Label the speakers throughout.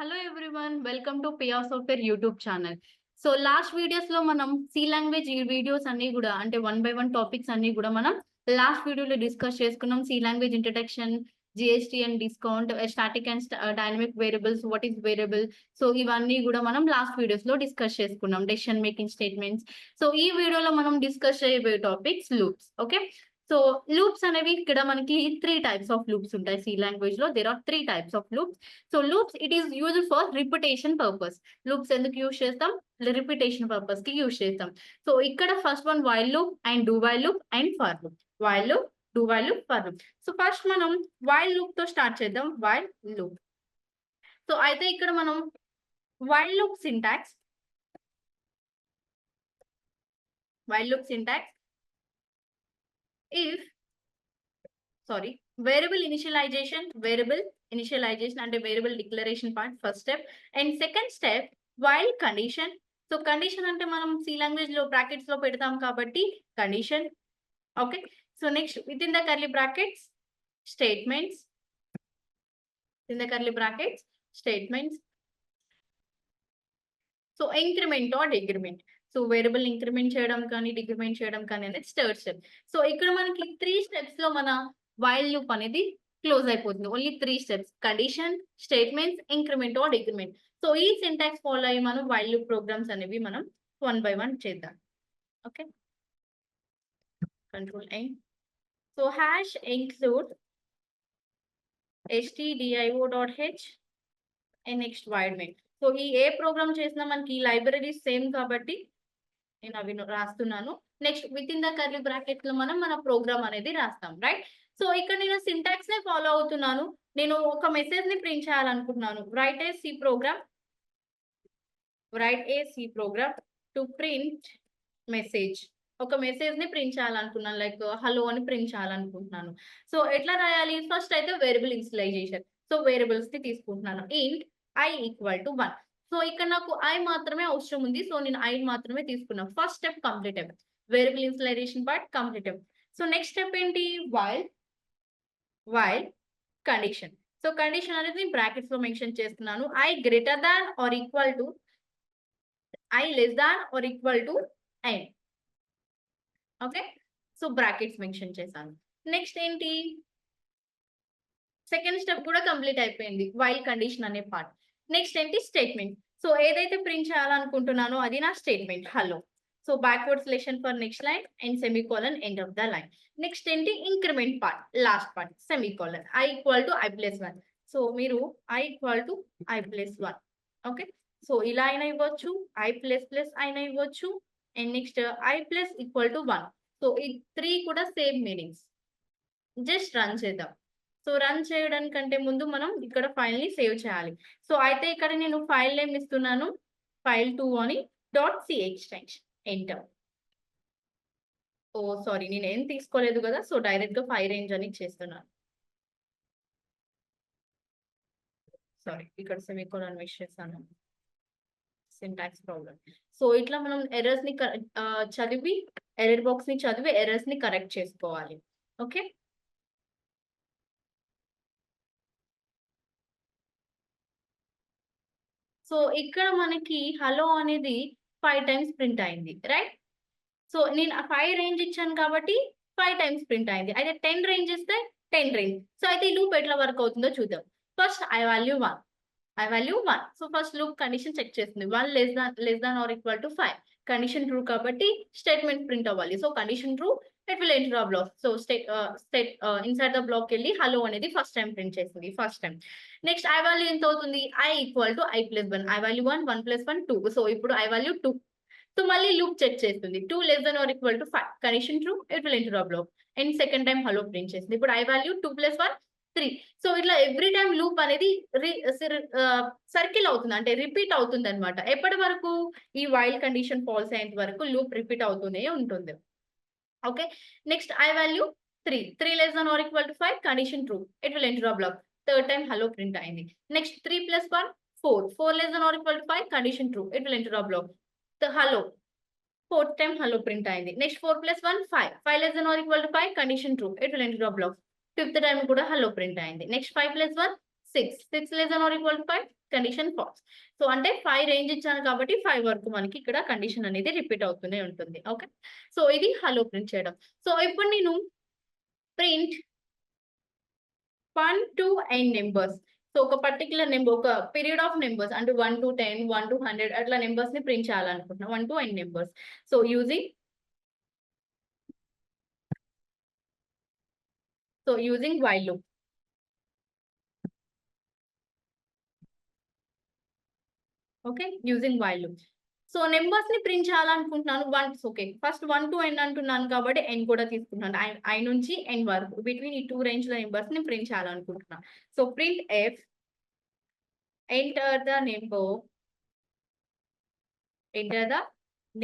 Speaker 1: Hello everyone, welcome to Piya software YouTube channel. So last వీడియోస్‌లో మనం C language ఈ videos అన్నీ గూడా అంటే వన్ బై వన్ టాపిక్స్ అన్నీ గూడా మనం లాస్ట్ వీడియోలో డిస్కస్ చేసుకున్నాం. C language introduction, GST and discount, static and dynamic variables, what is variable. So ఇవన్నీ గూడా మనం లాస్ట్ వీడియోస్‌లో డిస్కస్ చేసుకున్నాం. Decision making statements. సో ఈ వీడియోలో మనం డిస్కస్ చేయబోయే topics loops. Okay. So loops అనేవి ఇక్కడ మనకి 3 టైప్స్ ఆఫ్ లూప్స్ ఉంటాయి. సి లాంగ్వేజ్‌లో there are 3 types of loops. So loops it is used for repetition purpose. Loops ఎందుకు యూజ్ చేస్తాం? రిపిటేషన్ పర్పస్ కి యూజ్ చేస్తాం. సో ఇక్కడ first one while loop and do while loop and for loop. While loop, do while loop, for loop. So first మనం while loop తో start చేద్దాం. While loop. So అయితే ఇక్కడ మనం while loop syntax, while loop syntax if variable initialization అంటే variable declaration part first step. And second step while condition. So condition అంటే మనం C language లో బ్రాకెట్స్ లో పెడతాం కాబట్టి condition. Okay. So next with in the curly brackets statements, in the curly brackets statements. So increment or decrement. So variable increment చేయడం కానీ decrement చేయడం కానీ అనేది థర్డ్ స్టెప్. సో ఇక్కడ మనకి 3 స్టెప్స్ లో మన వైల్ లూప్ అనేది క్లోజ్ అయిపోతుంది. Only 3 steps: condition, statements, increment or decrement. So ఈ సింటాక్స్ ఫాలో అయ్యి మనం వైల్ లూప్ ప్రోగ్రామ్స్ అనేవి మనం వన్ బై వన్ చేద్దాం. Okay. Control N. So hash include stdio.h and next void main. So ఈ ఏ ప్రోగ్రామ్ చేసినా మనకి ఈ లైబ్రరీస్ సేమ్ కాబట్టి నేను అవి రాస్తున్నాను. Next with in the curly brackets లో మనం మన ప్రోగ్రామ్ అనేది రాస్తాం. రైట్. సో ఇక్కడ నేను సింటాక్స్ నే ఫాలో అవుతున్నాను. నేను ఒక మెసేజ్ ని ప్రింట్ చేయాలనుకుంటున్నాను. Write a C program to print message. ఒక మెసేజ్ ని ప్రింట్ చేయాలనుకున్నాను. లైక్ హలో అని ప్రింట్ చేయాలనుకుంటున్నాను. సో ఎట్లా రాయాలి? ఫస్ట్ అయితే వేరియబుల్ ఇనిషియలైజేషన్. సో వేరియబుల్స్ ని తీసుకుంటున్నాను. ఇంట్ i ఈక్వల్ టు 1. సో ఇక్కడ నాకు i మాత్రమే అవసరం ఉంది. సో నేను i మాత్రమే తీసుకున్నాను. ఫస్ట్ స్టెప్ కంప్లీట్ అయింది. వేరియబుల్ ఇనిషియలైజేషన్ పార్ట్ కంప్లీట్ అయింది. సో నెక్స్ట్ స్టెప్ ఏంటి? While condition. సో కండిషన్ అనేది నేను బ్రాకెట్స్ లో మెన్షన్ చేస్తున్నాను. i greater than or equal to, i less than or equal to n. Okay. So brackets mention చేశాను. Next ఏంటి? Second step కూడా complete అయిపోయింది. వైల్ కండిషన్ అనే పార్ట్. నెక్స్ట్ ఏంటి? స్టేట్మెంట్. సో ఏదైతే ప్రింట్ చేయాలనుకుంటున్నానో అది నా statement hello. So backward slash n for next line and semicolon end of the line. Next ఏంటి? Increment part, last part semicolon. i equal to i plus 1. So మీరు i equal to i plus 1. Okay. So ఇలా అయినా ఇవ్వచ్చు, i plus plus అయినా ఇవ్వచ్చు. And next i plus equal to 1. So ఈ 3 కూడా same meanings. Just run చేద్దాం. So run చేయడానికంటే ముందు మనం ఇక్కడ ఫైల్ ని సేవ్ చేయాలి. సో అయితే ఇక్కడ నేను ఫైల్ నేమ్ ఇస్తున్నాను file2 అని .c ఎక్స్టెన్షన్. ఎంటర్. ఓ సారీ, నేను ఏం తీసుకోలేదు కదా. సో డైరెక్ట్ గా ఫైల్ రేంజ్ అని చేస్తున్నాను. సారీ, ఇక్కడ సెమీకోలన్ మిస్ చేశాను. Syntax problem. సో ఇట్లా మనం ఎర్రర్స్ ని చదివి, ఎర్రర్ బాక్స్ ని చదివి ఎర్రర్స్ ని కరెక్ట్ చేసుకోవాలి. ఓకే. సో ఇక్కడ మనకి హలో అనేది 5 టైమ్స్ ప్రింట్ అయింది. రైట్. సో నేను 5 రేంజ్ ఇచ్చాను కాబట్టి 5 టైమ్స్ ప్రింట్ అయింది. అయితే 10 రేంజ్ ఇస్తే 10 రేంజ్. సో అయితే ఈ లూప్ ఎట్లా వర్క్ అవుతుందో చూద్దాం. First i value 1. So first loop condition check చేస్తుంది. 1 less than or equal to 5. Condition true కాబట్టి స్టేట్మెంట్ ప్రింట్ అవ్వాలి. So condition true, it will enter a block. So inside the block వెళ్ళి hello అనేది first time print చేస్తుంది. First time. Next i value ఎంత అవుతుంది? i equal to i plus 1. i value 1, 1 plus 1 2. So ఇప్పుడు i value 2. So మళ్ళీ loop check చేస్తుంది. 2 less than or equal to 5. Condition true, it will enter a block. And second time hello print చేస్తుంది. ఇప్పుడు i value 2 plus 1 3. So ఇట్లా every time loop అనేది circle అవుతుంది, అంటే repeat అవుతుంది అనమాట. ఎప్పటి వరకు? ఈ వైల్ కండిషన్ ఫాల్స్ అయ్యేంత వరకు లూప్ రిపీట్ అవుతూనే ఉంటుంది. Okay. Next i value 3 less than or equal to 5. Condition true, it will enter a block. Third time hello print అయింది. నెక్స్ట్ 3 ప్లస్ 1 4 less than or equal to 5. Condition true, it will enter a block. Hello, fourth time hello print అయింది. Next 4 ప్లస్ 1 5 less than or equal to 5. Condition true, it will enter a block. Fifth time కూడా hello print అయింది. Next 5 plus 1 6 less than or equal to 5. Condition false. So అంటే 5 range ఇచ్చాను కాబట్టి 5 వరకు మనకి ఇక్కడ కండిషన్ అనేది రిపీట్ అవుతూనే ఉంటుంది. ఓకే. సో ఇది హలో ప్రింట్ చేయడం. సో ఇప్పుడు నేను print 1 to n numbers. So ఒక పర్టిక్యులర్ నెంబర్, ఒక పీరియడ్ ఆఫ్ నెంబర్స్ అంటే 1 to 10, 1 to 100 అట్లా నెంబర్స్ ని ప్రింట్ చేయాలనుకుంటున్నా. 1 to n numbers. So using while loop. Okay, using while loop. So numbers ని ప్రింట్ చేయాలనుకుంటున్నాను. ఓకే, ఫస్ట్ 1 to n అంటున్నాను కాబట్టి n కూడా తీసుకుంటున్నాను. I నుంచి n వరకు బిట్వీన్ ఈ 2 రేంజ్ లో నెంబర్స్ ని ప్రింట్ చేయాలనుకుంటున్నాను. So print f, enter the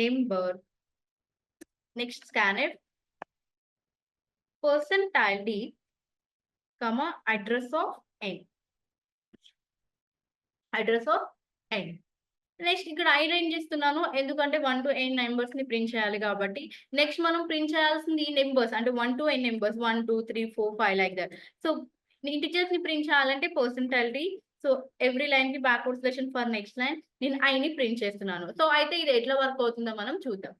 Speaker 1: number, next scanf, percentile d, comma address of n. Next ఇక్కడ I రేంజ్ ఇస్తున్నాను ఎందుకంటే 1 to n నెంబర్స్ ని ప్రింట్ చేయాలి కాబట్టి. నెక్స్ట్ మనం ప్రింట్ చేయాల్సింది ఈ నెంబర్స్ అంటే 1 to n numbers 1 2 3 4 5 like that. So integers ని ప్రింట్ చేయాలంటే percentile d. So every line కి backward slash for next line నేను I ని ప్రింట్ చేస్తున్నాను. సో అయితే ఇది ఎట్లా వర్క్ అవుతుందో మనం చూద్దాం.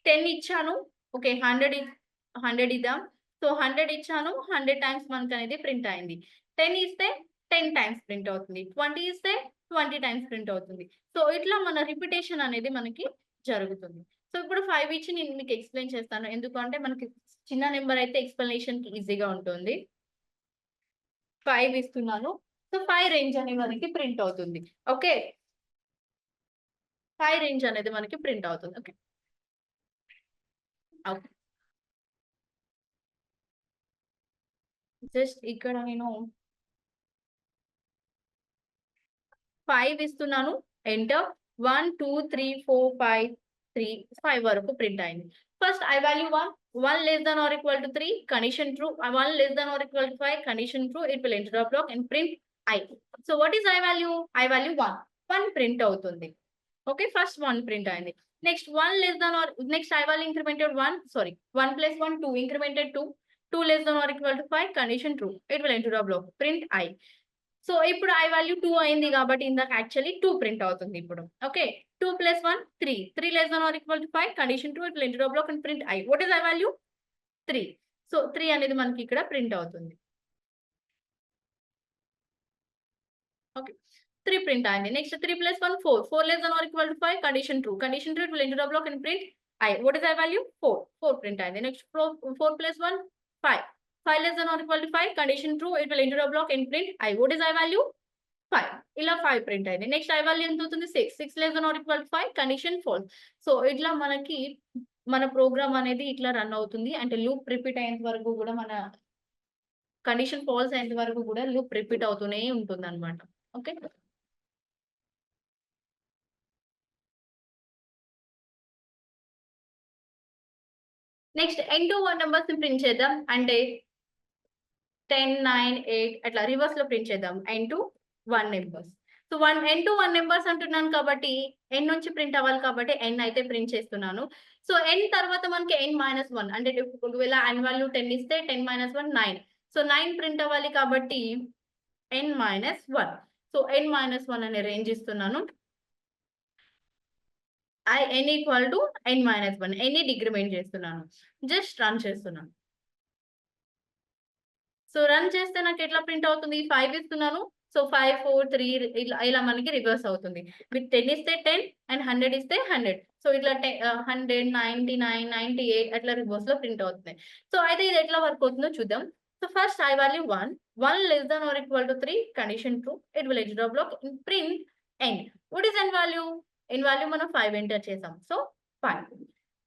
Speaker 1: 10 ఇచ్చాను. ఓకే, 100 ఇద్దాం. సో 100 ఇచ్చాను, 100 టైమ్స్ మనకి అనేది ప్రింట్ అయింది. 10 ఇస్తే 10 టైమ్స్ ప్రింట్ అవుతుంది. 20 ఇస్తే 20 టైమ్స్ ప్రింట్ అవుతుంది. సో ఇట్లా మన రిపిటేషన్ అనేది మనకి జరుగుతుంది. సో ఇప్పుడు 5 ఇచ్చి నేను మీకు ఎక్స్ప్లెయిన్ చేస్తాను. ఎందుకంటే మనకి చిన్న నెంబర్ అయితే ఎక్స్ప్లెనేషన్ ఈజీగా ఉంటుంది. 5 ఇస్తున్నాను. సో 5 రేంజ్ అనేది మనకి ప్రింట్ అవుతుంది. ఓకే, 5 రేంజ్ అనేది మనకి ప్రింట్ అవుతుంది. ఓకే, జస్ట్ ఇక్కడ నేను 5 ఇస్తున్నాను. ఎంటర్. 1 2 3 4 5 3 5 వరకు ప్రింట్ అయింది. First I value 1 less than or equal to 3 condition true, 1 less than or equal to 5 condition true, it will enter the block and print I. So what is I value 1 print అవుతుంది. Okay, first 1 print అయింది. Next 1 less than or next I value incremented 1 plus 1 2 incremented 2 less than or equal to 5 condition true, it will enter the block, print I. So ఇప్పుడు I value 2 అయింది కాబట్టి ఇందాక actually 2 print అవుతుంది ఇప్పుడు. Okay, 2 plus 1 3 less than or equal to 5 condition 2, it will enter the block and print I. What is I value 3. So 3 అనేది మనకి ఇక్కడ print అవుతుంది. ఓకే, 3 ప్రింట్ అయింది. Next 3 plus 1 4 less than or equal to 5 condition 2 it will enter the block and print I. What is I value 4 print అయింది. Next 4 plus 1 5 less than or equal to 5 condition true, it will enter the block and print I. What is I value 5. ఇలా 5 print అయింది. Next I value ఎంత అవుతుంది 6 less than or equal to 5 condition false. So ఇట్లా మనకి మన programme అనేది ఇట్లా run అవుతుంది. అంటే లూప్ రిపీట్ అయ్యేంత వరకు కూడా మన కండిషన్ ఫాల్స్ అయ్యేంత వరకు కూడా లూప్ రిపీట్ అవుతూనే ఉంటుంది అనమాట. Okay, next n to 1 numbers ని ప్రింట్ చేద్దాం. అంటే 10 9 8 అట్లా రివర్స్ లో ప్రింట్ చేద్దాం. n to 1 numbers. So n to 1 numbers అంటున్నాను కాబట్టి n నుంచి ప్రింట్ అవ్వాలి కాబట్టి n అయితే ప్రింట్ చేస్తున్నాను. సో n తర్వాత మనకి n - 1 అంటే ఒకవేళ n వాల్యూ 10 ఇస్తే 10 - 1 9. సో 9 ప్రింట్ అవ్వాలి కాబట్టి n - 1. సో n - 1 అనే రేంజ్ ఇస్తున్నాను. n equal to n - 1. n ని డిక్రిమెంట్ చేస్తున్నాను. జస్ట్ రన్ చేస్తున్నాను. సో రన్ చేస్తే నాకు ఎట్లా ప్రింట్ అవుతుంది? 5 ఇస్తున్నాను. సో 5 4 3 ఇలా మనకి రివర్స్ అవుతుంది. విత్ 10 ఇస్తే 10 అండ్ 100 ఇస్తే 100. సో ఇట్లా 100 99 98 అట్లా రివర్స్ లో ప్రింట్ అవుతుంది. సో అయితే ఇది ఎట్లా వర్క్ అవుతుందో చూద్దాం. So first I value 1 less than or equal to 3 condition true, it will enter the block and print n. What is n value? n value మనం 5 ఎంటర్ చేసాం. సో 5.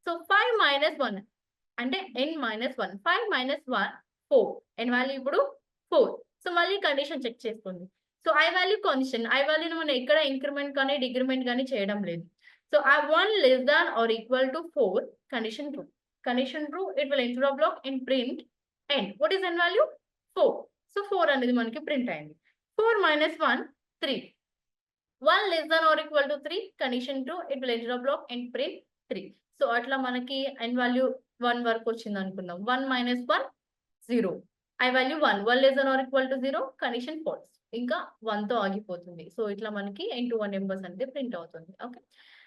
Speaker 1: సో 5 - 1 అంటే n - 1. 5 - 1 4. n value ఇప్పుడు 4. So మళ్ళీ condition check చేసుకోండి. So I value constant. I వాల్యూని మనం ఎక్కడ increment కానీ డిక్రిమెంట్ కానీ చేయడం లేదు. So 1 less than or equal to 4 condition true. Condition true, it will enter the block and print n. What is n value 4. So 4 అనేది మనకి ప్రింట్ అయింది. 4 - 1 3. 1 less than or equal to 3 condition true, it will enter the block and print 3. So అట్లా మనకి n value 1 వరకు వచ్చింది అనుకుందాం. 1 - 1 0. I value 1 less than or equal to 0 condition false. ఇంకా 1తో ఆగిపోతుంది. సో ఇట్లా మనకి n-1 నెంబర్స్ అనేది ప్రింట్ అవుతుంది. Okay.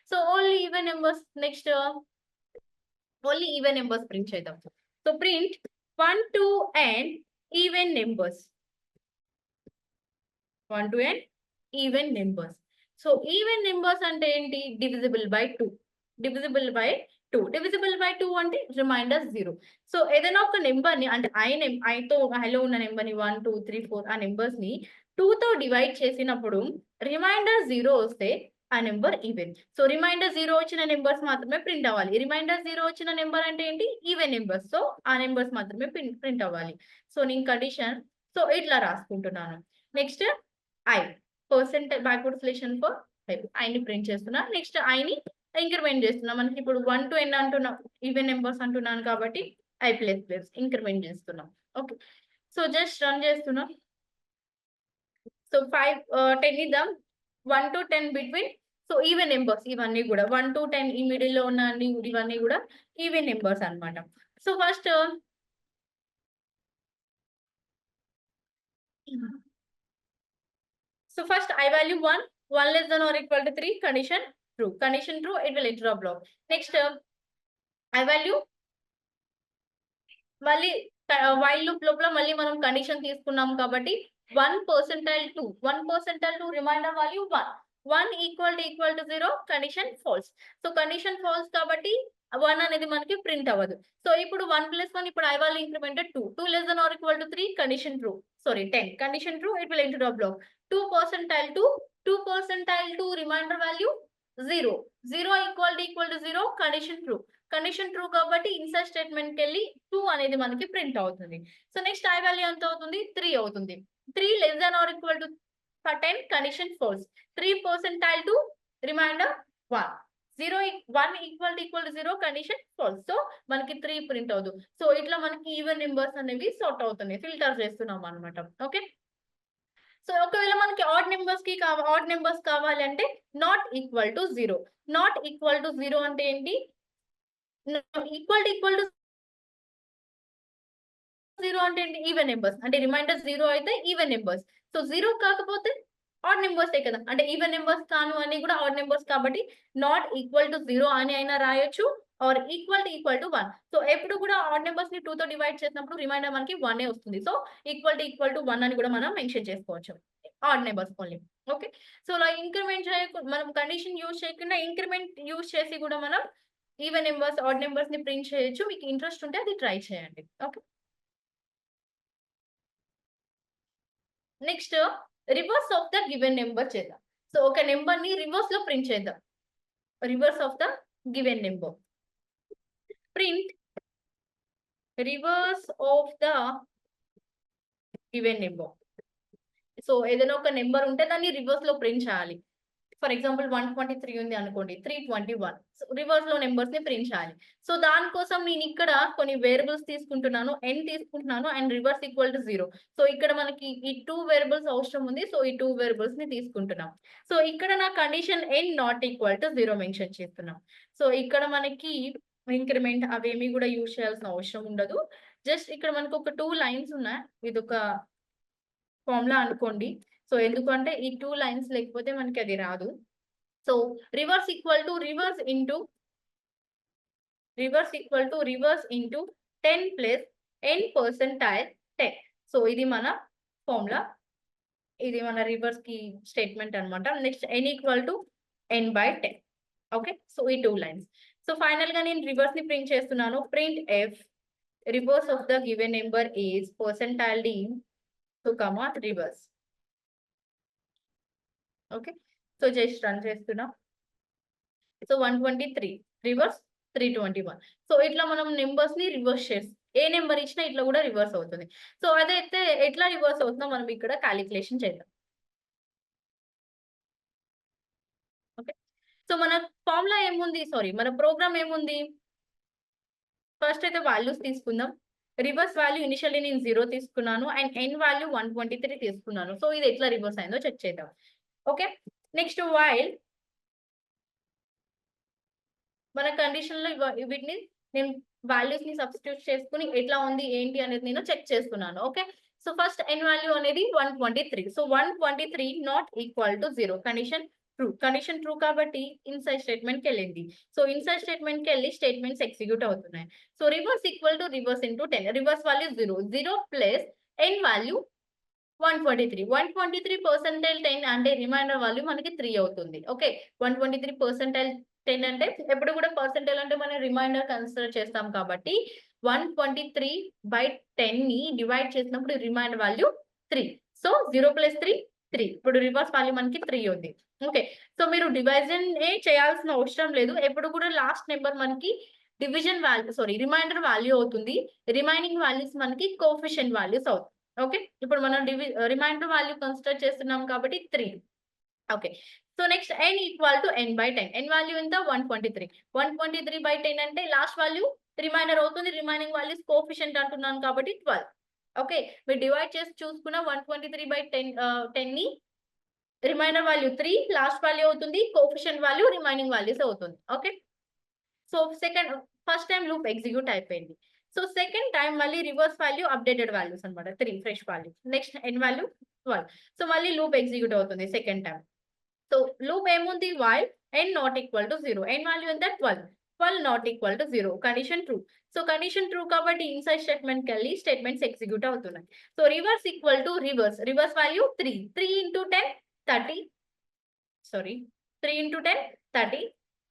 Speaker 1: So only even numbers next only even numbers print చేద్దాం. So print 1 to n even numbers. 1 to n even numbers. So even numbers అంటే ఏంటి? Divisible by 2. Divisible by 2. Divisible by 2 అంటే reminder 0. So ఏదైనా ఒక నెంబర్‌ని అంటే ఐతో హైలో ఉన్న నెంబర్‌ని 1, 2, 3, 4 ఆ నెంబర్స్‌ని 2తో డివైడ్ చేసినప్పుడు రిమైండర్ 0 వస్తే ఆ నెంబర్ ఈవెన్. సో రిమైండర్ 0 వచ్చిన నెంబర్స్ మాత్రమే ప్రింట్ అవ్వాలి. రిమైండర్ 0 వచ్చిన నెంబర్ అంటే ఏంటి? Even numbers. సో ఆ నెంబర్స్ మాత్రమే ప్రింట్ అవ్వాలి. సో నేను కండిషన్ సో ఇట్లా రాసుకుంటున్నాను. Next I backward slash n for ఐని ప్రింట్ చేస్తున్నా. నెక్స్ట్ ఐని ఇంక్రిమెంట్ చేస్తున్నా. మనకి ఇప్పుడు 1 to n అంటున్నాం. ఈవెన్ నెంబర్స్ అంటున్నాను కాబట్టి ఐ ప్లస్ ఇంక్రిమెంట్ చేస్తున్నాం. ఓకే. సో జస్ట్ రన్ చేస్తున్నా. సో 10 ఇద్దాం. 1 to 10 between so even numbers ఇవన్నీ కూడా 1 to 10 ఈ మిడిల్ లో ఉన్న అన్ని ఇవన్నీ కూడా ఈవెన్ నెంబర్స్ అన్నమాట. So first I value 1 less than or equal to 3, condition true. Condition true, it will enter a block. Next I value మళ్ళీ వైల్ లూప్ లోపల మళ్ళీ మనం కండిషన్ తీసుకున్నాం కాబట్టి 1% remainder value 1 equal to 0 condition false. So condition false కాబట్టి 1 అనేది మనకి print అవ్వదు. సో ఇప్పుడు 1 + 1 ఇప్పుడు I value incremented 2 less than or equal to 3 condition true. Sorry 10 condition true, it will enter a block. 2% remainder value 0 equal to 0 condition true. Condition true కాబట్టి insert statement కి వెళ్ళి 2 అనేది మనకి ప్రింట్ అవుతుంది. So next I value ఎంత అవుతుంది? 3 అవుతుంది. 3 less than or equal to 10 condition false. 3% remainder 1 1 equal to 0 condition false. So మనకి 3 ప్రింట్ అవుతుంది. సో ఇట్లా మనకి ఈవెన్ నెంబర్స్ అనేవి సార్ట్ అవుతున్నాయి. ఫిల్టర్ చేస్తున్నాం అన్నమాట. ఓకే. సో ఒకవేళ మనకి ఆడ్ నెంబర్స్ కావాలి అంటే not equal to 0. Not equal to 0 అంటే ఏంటి? ఈక్వల్ టు 0 అంటే ఏంటి? Even numbers. అంటే రిమైండర్ 0 అయితే ఈవెన్ నెంబర్స్. సో 0 కాకపోతే ఆడ్ నెంబర్సే కదా. అంటే ఈవెన్ నెంబర్స్ కాను అని కూడా ఆడ్ నెంబర్స్ కాబట్టి నాట్ ఈక్వల్ టు 0 అని అయినా రాయొచ్చు ఆర్ ఈక్వల్ టు 1. సో ఎప్పుడు కూడా ఆడ్ నెంబర్స్ ని 2 తో డివైడ్ చేసినప్పుడు రిమైండర్ మనకి 1 వస్తుంది. సో ఈక్వల్ టు 1 అని కూడా మనం మెన్షన్ చేసుకోవచ్చు. Odd numbers only. Okay. So ఇలా ఇంక్రిమెంట్ మనం కండిషన్ యూజ్ చేయకుండా ఇంక్రిమెంట్ యూజ్ చేసి కూడా మనం ఈవెన్ నెంబర్స్, ఆడ్ నెంబర్స్ ని ప్రింట్ చేయొచ్చు. మీకు ఇంట్రెస్ట్ ఉంటే అది ట్రై చేయండి. Okay. Next reverse of the given number చేద్దాం. సో ఒక నెంబర్ ని రివర్స్ లో ప్రింట్ చేద్దాం. Reverse of the given number. Print reverse of the given number. So ఏదైనా ఒక నెంబర్ ఉంటే దాన్ని రివర్స్ లో ప్రింట్ చేయాలి. ఫర్ ఎగ్జాంపుల్ 123 ఉంది అనుకోండి. 321 రివర్స్ లో నెంబర్స్ ని ప్రింట్ చేయాలి. సో దానికోసం నేను ఇక్కడ కొన్ని వేరియబుల్స్ తీసుకుంటున్నాను. n తీసుకుంటున్నాను and reverse equal to 0. So ఇక్కడ మనకి ఈ 2 వేరియబుల్స్ అవసరం ఉంది. సో ఈ 2 వేరియబుల్స్ ని తీసుకుంటున్నాం. సో ఇక్కడ నా condition n not equal to 0 mention చేస్తున్నాం. సో ఇక్కడ మనకి ఇంక్రిమెంట్ అవేమి కూడా యూజ్ చేయాల్సిన అవసరం ఉండదు. జస్ట్ ఇక్కడ మనకు ఒక 2 లైన్స్ ఉన్నాయి. ఇది ఒక ఫార్ములా అనుకోండి. సో ఎందుకంటే ఈ 2 లైన్స్ లేకపోతే మనకి అది రాదు. So reverse equal to reverse into 10 plus n% 10. So ఇది మన ఫార్ములా. ఇది మన రివర్స్ కి స్టేట్మెంట్ అన్నమాట. Next n equal to n/10. Okay. So ఈ 2 లైన్స్. సో ఫైనల్ గా నేను రివర్స్ ని ప్రింట్ చేస్తున్నాను. Print f reverse of the given number is %d to comma reverse. Okay. So just run చేస్తున్నా. So 123 reverse 321. సో ఇట్లా మనం numbers ని reverse చేస్తాం. ఏ నెంబర్ ఇచ్చినా ఇట్లా కూడా రివర్స్ అవుతుంది. సో అదైతే ఎట్లా రివర్స్ అవుతుందో మనం ఇక్కడ క్యాలిక్యులేషన్ చేద్దాం. ఓకే. సో మన ఫార్ములా ఏముంది? సారీ మన ప్రోగ్రామ్ ఏముంది? ఫస్ట్ అయితే వాల్యూస్ తీసుకుందాం. రివర్స్ వాల్యూ ఇనిషియల్లీ నేను 0 తీసుకున్నాను అండ్ n వాల్యూ 123 తీసుకున్నాను. సో ఇది ఎట్లా రివర్స్ అయిందో చెక్ చేద్దాం. ఓకే. నెక్స్ట్ వైల్ మన కండిషన్ లో వీటిని నేను వాల్యూస్ ని సబ్స్టిట్యూట్ చేసుకుని ఎట్లా ఉంది ఏంటి అనేది నేను చెక్ చేస్తున్నాను. Okay. So first n value అనేది 123. So 123 not equal to 0. Condition true కాబట్టి ఇన్సైడ్ స్టేట్మెంట్ కి వెళ్ళింది. సో ఇన్సైడ్ స్టేట్మెంట్ కి వెళ్ళి స్టేట్మెంట్స్ ఎగ్జిక్యూట్ అవుతున్నాయి. So reverse equal to reverse into 10. Reverse value 0 plus n value 123 percentile 10 అంటే remainder value మనకి 3 అవుతుంది. ఓకే, 123 పర్సెంటైల్ 10 అంటే ఎప్పుడు కూడా పర్సెంటైల్ అంటే మనం రిమైండర్ కన్సిడర్ చేస్తాం కాబట్టి 123/10 ని డివైడ్ చేసినప్పుడు రిమైండర్ వాల్యూ 3. So 0 plus 3 3. ఇప్పుడు రివర్స్ వాల్యూ మనకి 3 ఉంది. ఓకే, సో మీరు డివిజన్ చేయాల్సిన అవసరం లేదు. ఎప్పుడు కూడా లాస్ట్ నెంబర్ మనకి డివిజన్ వాల్యూ రిమైండర్ వాల్యూ అవుతుంది. రిమైనింగ్ వాల్యూస్ మనకి కోఎఫిషియెంట్ వాల్యూస్ అవుతాయి. ఓకే, ఇప్పుడు మనం రిమైండర్ వాల్యూ కన్సిడర్ చేస్తున్నాం కాబట్టి 3. Okay, so next n equal to n/10. n value ఎంత 123. 123/10 అంటే లాస్ట్ వాల్యూ రిమైండర్ అవుతుంది. రిమైనింగ్ వాల్యూస్ కోఎఫిషియెంట్ అంటున్నాను కాబట్టి 12. ఓకే, మీరు డివైడ్ చేసి చూసుకున్న 123/10 ని రిమైండర్ వాల్యూ 3, లాస్ట్ వాల్యూ అవుతుంది, కోఎఫిషియెంట్ వాల్యూ రిమైనింగ్ వాల్యూస్ అవుతుంది. Okay, so first time loop execute అయిపోయింది. సో సెకండ్ టైం మళ్ళీ రివర్స్ వాల్యూ అప్డేటెడ్ వాల్యూస్ అనమాట 3 fresh value. Next n value 12. So మళ్ళీ లూప్ ఎగ్జిక్యూట్ అవుతుంది సెకండ్ టైం. సో లూప్ ఏముంది while n not equal to 0. n value ఎంత 12 not equal to 0. Condition true. So condition true కాబట్టి inside statement కి వెళ్ళి statements execute అవుతున్నాయి. So reverse equal to reverse value 3 into 10 30. 3 into 10 30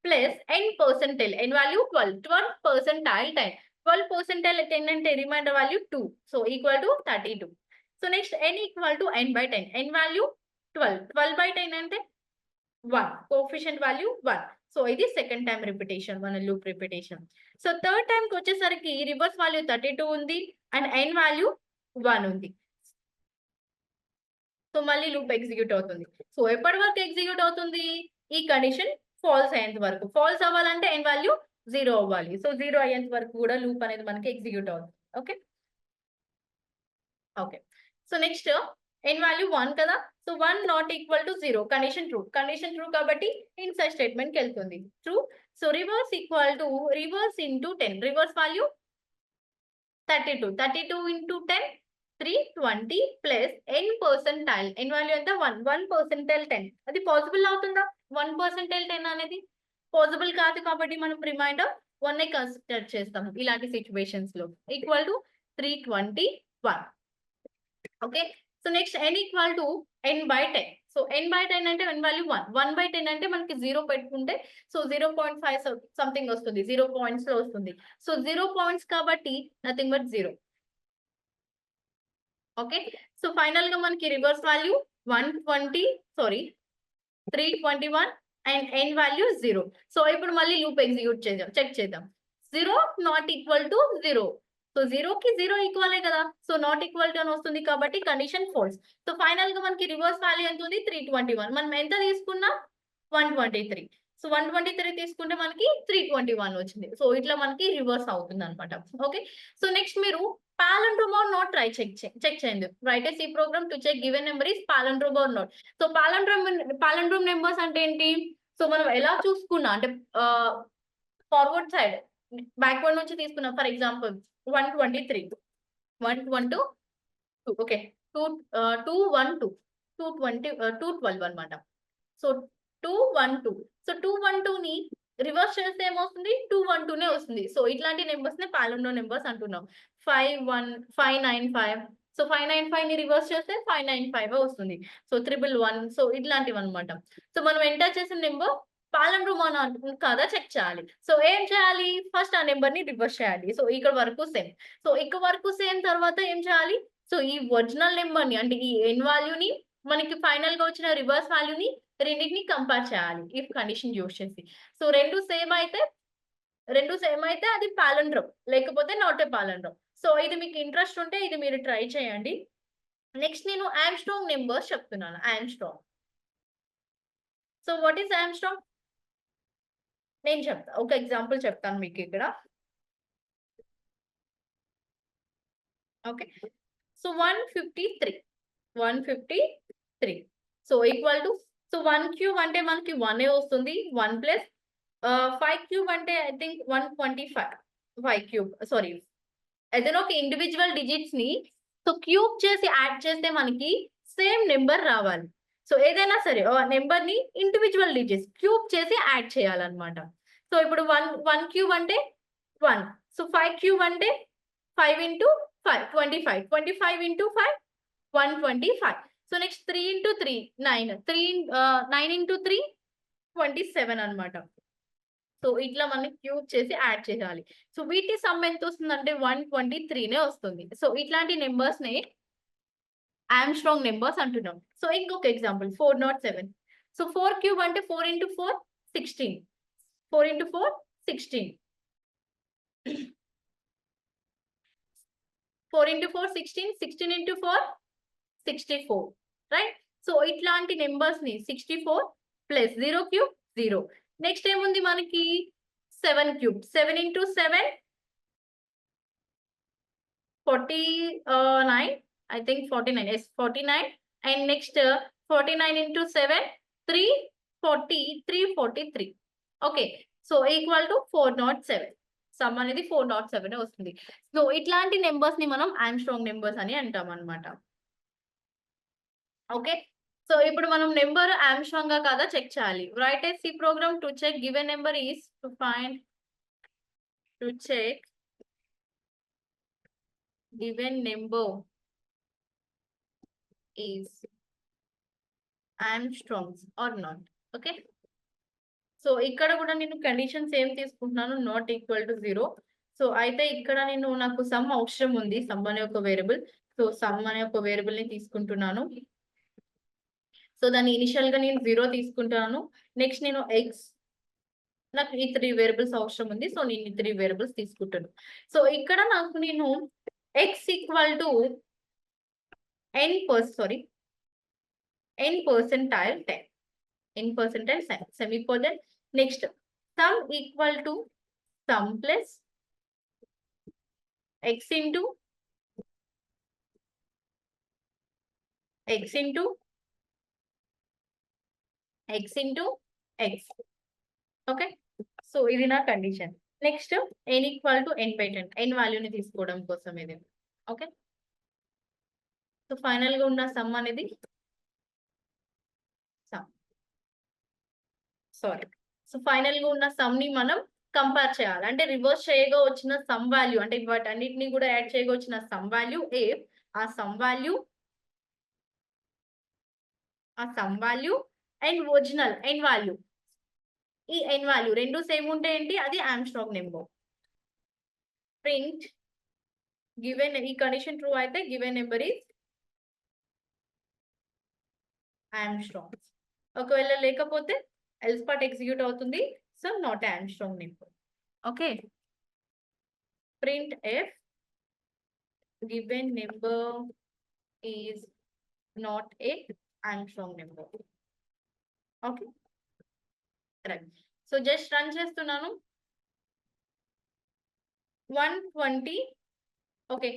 Speaker 1: plus n percentile n value 12 percentile 10. 12 percentile 10 అంటే remainder value 2. So equal to 32. So next n equal to n/10. n value 12/10 అంటే 1. Coefficient value 1. So ఇది second time repetition, మన loop repetition. So third time కి వచ్చేసరికి reverse value 32 ఉంది and n value 1 ఉంది. So మళ్ళీ loop execute అవుతుంది. So ఎప్పటి వరకు ఎగ్జిక్యూట్ అవుతుంది? ఈ కండిషన్ ఫాల్స్ అయ్యేంత వరకు. ఫాల్స్ అవ్వాలంటే n వాల్యూ 0 అవ్వాలి. సో 0 అయ్యేంత వరకు కూడా లూప్ అనేది మనకి ఎగ్జిక్యూట్ అవుతుంది. Okay, okay. So next n value 1 కదా. So 1 not equal to 0. Condition true కాబట్టి ఇన్సైడ్ స్టేట్మెంట్ కి వెళ్తుంది. True. So reverse equal to reverse into 10. Reverse value 32 into 10 320 plus n percentile. n value ఎంత 1 percentile 10. అది possible అవుతుందా? 1 percentile 10 అనేది possible కాదు కాబట్టి మనం రిమైండర్ 1 కన్సిడర్ చేస్తాం ఇలాంటి సిచ్యువేషన్స్ లో. Equal to 321. Okay, so next n equal to n/10. So n/10 అంటే n వాల్యూ 1. 1/10 అంటే మనకి 0 పెట్టుకుంటే సో 0.5 సంథింగ్ వస్తుంది. 0 పాయింట్స్ లో వస్తుంది. సో 0 పాయింట్స్ కాబట్టి nothing but 0. Okay, so final గా మనకి reverse value 321 and n value 0. So ఇప్పుడు మళ్ళీ లూప్ ఎగ్జిక్యూట్ చేద్దాం, చెక్ చేద్దాం. 0 నాట్ ఈక్వల్ టు 0. సో 0 కి 0 ఈక్వలే కదా. సో నాట్ ఈక్వల్ టు అని వస్తుంది కాబట్టి కండిషన్ ఫాల్స్. సో ఫైనల్ గా మనకి రివర్స్ వాల్యూ ఎంత ఉంది? 321. మనం ఎంత తీసుకున్నాం? 123. సో 123 తీసుకుంటే మనకి 321 వచ్చింది. సో ఇట్లా మనకి రివర్స్ అవుతుంది అనమాట. ఓకే, సో నెక్స్ట్ మీరు palindrome or not try check చేయండి. Write a C program to check given number is palindrome or not. So palindrome numbers అంటే ఏంటి? సో మనం ఎలా చూసుకున్నా అంటే ఫార్వర్డ్ సైడ్ బ్యాక్వర్డ్ నుంచి తీసుకున్నాం. ఫర్ ఎగ్జాంపుల్ 112 ఓకే 212 212 అనమాట. సో 212. సో 212 ని రివర్స్ చేస్తే ఏమవుతుంది? 212 నే వస్తుంది. సో ఇట్లాంటి నెంబర్స్ ని palindrome నెంబర్స్ అంటున్నాం. 595. సో 595 ని రివర్స్ చేస్తే 595 వస్తుంది. సో 111. సో ఇట్లాంటివి అనమాట. సో మనం ఎంటర్ చేసిన నెంబర్ palindrome కాదా చెక్ చేయాలి. సో ఏం చేయాలి? ఫస్ట్ ఆ నెంబర్ ని రివర్స్ చేయాలి. సో ఇక్కడ వరకు సేమ్. సో ఇక్కడ వరకు సేమ్ తర్వాత ఏం చేయాలి? సో ఈ ఒరిజినల్ నెంబర్ ని అంటే ఈ n వాల్యూని మనకి ఫైనల్ గా వచ్చిన రివర్స్ వాల్యూని రెండింటిని కంపేర్ చేయాలి ఇఫ్ కండిషన్ యూజ్ చేసి. సో రెండు సేమ్ అయితే అది palindrome, లేకపోతే నాట్ ఏ palindrome. సో ఇది మీకు ఇంట్రెస్ట్ ఉంటే ఇది మీరు ట్రై చేయండి. నెక్స్ట్ నేను ఆమ్స్ట్రాంగ్ నెంబర్స్ చెప్తున్నాను. Armstrong. So what is Armstrong? నేను చెప్తా, ఒక ఎగ్జాంపుల్ చెప్తాను మీకు ఇక్కడ. Okay, so 153. So equal to so 1 cube అంటే మనకి 1 వస్తుంది. 1 ప్లస్ 5 క్యూబ్ అంటే ఐ థింక్ 125. 5 క్యూబ్ ఏదైనా ఒక ఇండివిజువల్ డిజిట్స్ ని సో క్యూబ్ చేసి యాడ్ చేస్తే మనకి సేమ్ నెంబర్ రావాలి. సో ఏదైనా సరే నెంబర్ ని ఇండివిజువల్ డిజిట్స్ క్యూబ్ చేసి యాడ్ చేయాలన్నమాట. సో ఇప్పుడు 1 క్యూబ్ అంటే 1. సో 5 క్యూబ్ అంటే 5 into 5 25. 25 into 5 125. So next 3 into 3 9. 9 into 3 27 అన్నమాట. సో ఇట్లా మనం క్యూబ్ చేసి యాడ్ చేయాలి. సో వీటి సమ్ ఎంత వస్తుందంటే 123 వస్తుంది. సో ఇట్లాంటి నెంబర్స్ ని ఆర్మ్స్ట్రాంగ్ నెంబర్స్ అంటున్నాం. సో ఇంకొక ఎగ్జాంపుల్ 407. సో 4 క్యూబ్ అంటే 4 into 4 16. 4 into 4 16. 4 into 4 16. 16 into 4 64. Right. So ఇట్లాంటి నెంబర్స్ ని 64 ప్లస్ 0 క్యూబ్ 0. నెక్స్ట్ ఏముంది మనకి 7 cube. 7 into 7 49. I think 49. Yes, 49. And next 49 into 7 340. 343. Okay. So equal to 407. Some అనేది 407 వస్తుంది. సో ఇట్లాంటి నెంబర్స్ ని మనం ఆర్మ్స్ట్రాంగ్ నెంబర్స్ అని అంటాం అన్నమాట. ఓకే. సో ఇప్పుడు మనం నెంబర్ ఆర్మ్స్ట్రాంగ్ గా కాదా చెక్ చేయాలి. Write a C program to check given number is to find to check given number is Armstrong's or not. Okay. So ఇక్కడ కూడా నేను కండిషన్స్ ఏం తీసుకుంటున్నాను, నాట్ ఈక్వల్ టు 0. సో అయితే ఇక్కడ నాకు సమ్ అవసరం ఉంది, సమ్ అనే ఒక వేరియబుల్. సో సమ్ అనే ఒక వేరియబుల్ ని తీసుకుంటున్నాను. సో దాన్ని ఇనిషియల్ గా నేను 0 తీసుకుంటున్నాను. నెక్స్ట్ నేను ఎక్స్, నాకు ఈ 3 వేరియబుల్స్ అవసరం ఉంది. సో నేను ఈ 3 వేరియబుల్స్ తీసుకుంటాను. సో ఇక్కడ నాకు నేను X equal to n percentile 10. n percentile semicolon. Next, sum equal to sum plus x into x into x into x. Okay. So ఇది నా condition. Next n equal to n by 10. n వాల్యూని తీసుకోవడం కోసం ఇది. Okay. So final గా ఉన్న some అనేది so final గా ఉన్న సమ్ ని మనం కంపేర్ చేయాలి. అంటే రివర్స్ చేయగా వచ్చిన సమ్ వాల్యూ, అంటే వాటన్నిటిని కూడా యాడ్ చేయగా వచ్చిన సమ్ వాల్యూ ఆ some value and original n value, ఈ n వాల్యూ రెండు సేమ్ ఉంటే ఏంటి, అది ఆర్మ్స్ట్రాంగ్ నెంబర్. ప్రింట్ గివెన్, ఈ కండిషన్ ట్రూ అయితే గివెన్ నెంబర్ ఈస్ ఆర్మ్స్ట్రాంగ్. ఒకవేళ లేకపోతే ఎల్స్ పార్ట్ ఎగ్జిక్యూట్ అవుతుంది. So not Armstrong number. Okay. Print F given number is not a Armstrong number. Okay. Right. So just run చేస్తున్నాను. 120. Okay.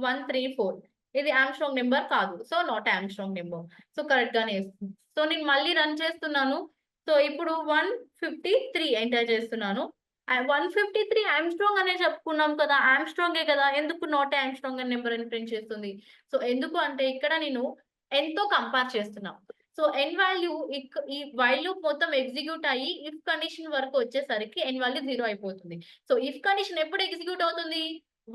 Speaker 1: 134. ఇది Armstrong number కాదు. So not Armstrong number. So correct గానే వేస్తుంది. So నేను మళ్ళీ run చేస్తున్నాను. So ఇప్పుడు 153 enter చేస్తున్నాను. 153 ఆర్మ్స్ట్రాంగ్ అనే చెప్పుకున్నాం కదా, ఆర్మ్స్ట్రాంగే కదా, ఎందుకు నాట్ ఆర్మ్స్ట్రాంగ్ అనే నెంబర్ అని ప్రింట్ చేస్తుంది? సో ఎందుకు అంటే ఇక్కడ నేను n తో కంపేర్ చేస్తున్నా. సో n వాల్యూ ఈ వైల్ లూప్ మొత్తం ఎగ్జిక్యూట్ అయ్యి ఇఫ్ కండిషన్ వరకు వచ్చేసరికి n వాల్యూ 0 అయిపోతుంది. సో ఇఫ్ కండిషన్ ఎప్పుడు ఎగ్జిక్యూట్ అవుతుంది?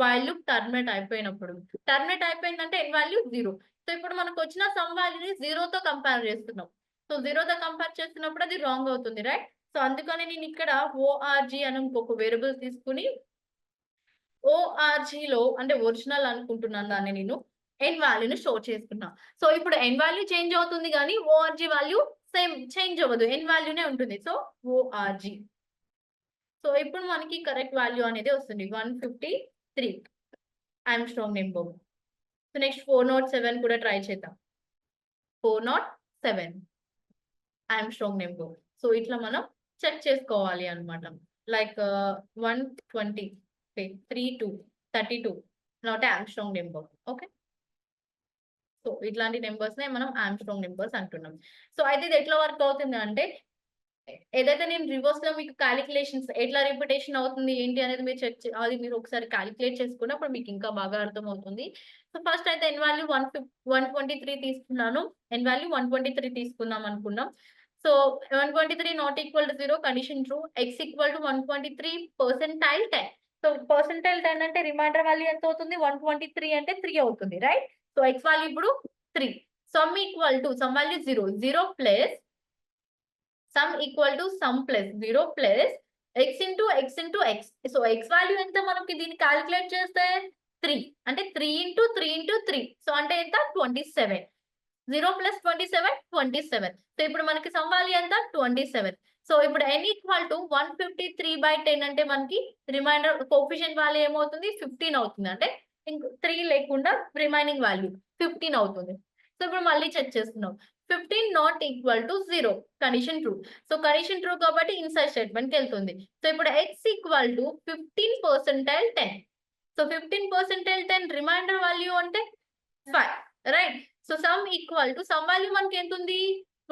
Speaker 1: వైల్ లూప్ టర్మినేట్ అయిపోయినప్పుడు. టర్మినేట్ అయిపోయిందంటే n వాల్యూ 0. సో ఇప్పుడు మనకు వచ్చిన సమ్ వాల్యూని 0 తో కంపేర్ చేస్తున్నాం. సో 0 తో కంపేర్ చేస్తున్నప్పుడు అది రాంగ్ అవుతుంది, రైట్? సో అందుకని నేను ఇక్కడ ORG అని ఇంకొక వేరియబుల్ తీసుకుని ORG లో అంటే ఒరిజినల్ అనుకుంటున్నాను దాన్ని నేను n వాల్యూని స్టోర్ చేసుకున్నా. సో ఇప్పుడు n వాల్యూ చేంజ్ అవుతుంది కానీ ORG వాల్యూ సేమ్ చేంజ్ అవ్వదు, n వాల్యూనే ఉంటుంది. So ORG. సో ఇప్పుడు మనకి కరెక్ట్ వాల్యూ అనేది వస్తుంది 153 ఆర్మ్స్ట్రాంగ్ నెంబర్. సో నెక్స్ట్ 407 కూడా ట్రై చేద్దాం. 407 ఆర్మ్స్ట్రాంగ్ నెంబర్. సో ఇట్లా మనం చెక్ చేసుకోవాలి అన్నమాట. Like 120 32 32 not Armstrong number. Okay. So ఇట్లాంటి నెంబర్స్ నే మనం ఆర్మ్స్ట్రాంగ్ నెంబర్స్ అంటున్నాం. సో అయితే ఇది ఎట్లా వర్క్ అవుతుంది అంటే ఏదైతే నేను రివర్స్ లో మీకు క్యాలిక్యులేషన్స్ ఎట్లా రిపిటేషన్ అవుతుంది ఏంటి అనేది మీరు అది మీరు ఒకసారి క్యాలిక్యులేట్ చేసుకుని అప్పుడు మీకు ఇంకా బాగా అర్థమవుతుంది. సో ఫస్ట్ అయితే ఎన్ వాల్యూ 123 తీసుకున్నాను. ఎన్ వాల్యూ 123 తీసుకుందాం అనుకున్నాం. So 123 not equal to 0 condition true. X equal to 123 percentile 10. So percentile 10 అంటే రిమైండర్ వాల్యూ ఎంత అవుతుంది? 123 అంటే 3 అవుతుంది, రైట్? సో ఎక్స్ వాల్యూ ఇప్పుడు 3. Some equal to sum value 0. 0 plus some equal to sum plus 0 plus X into X into X. So X value ఎంత మనకి దీన్ని calculate చేస్తే 3 అంటే 3 ఇంటూ 3 ఇంటూ 3. సో అంటే ఎంత? 27. 0 ప్లస్ 27 27. సో ఇప్పుడు మనకి సమ్ వాల్యూ ఎంత? 27. సో ఇప్పుడు n ఈక్వల్ టు 153/10 అంటే మనకి రిమైండర్ కోఎఫిషియెంట్ వాల్యూ ఏమవుతుంది? 15 అవుతుంది. అంటే ఇంక 3 లేకుండా రిమైనింగ్ వాల్యూ 15 అవుతుంది. సో ఇప్పుడు మళ్ళీ చెక్ చేస్తున్నాం. 15 not equal to 0 condition true. So condition true కాబట్టి ఇన్సైడ్ స్టేట్మెంట్ కి వెళ్తుంది. సో ఇప్పుడు x equal to 15 percentile 10. So 15 percentile 10 remainder value అంటే 5, right? So sum equal to sum value మనకి ఎంత ఉంది?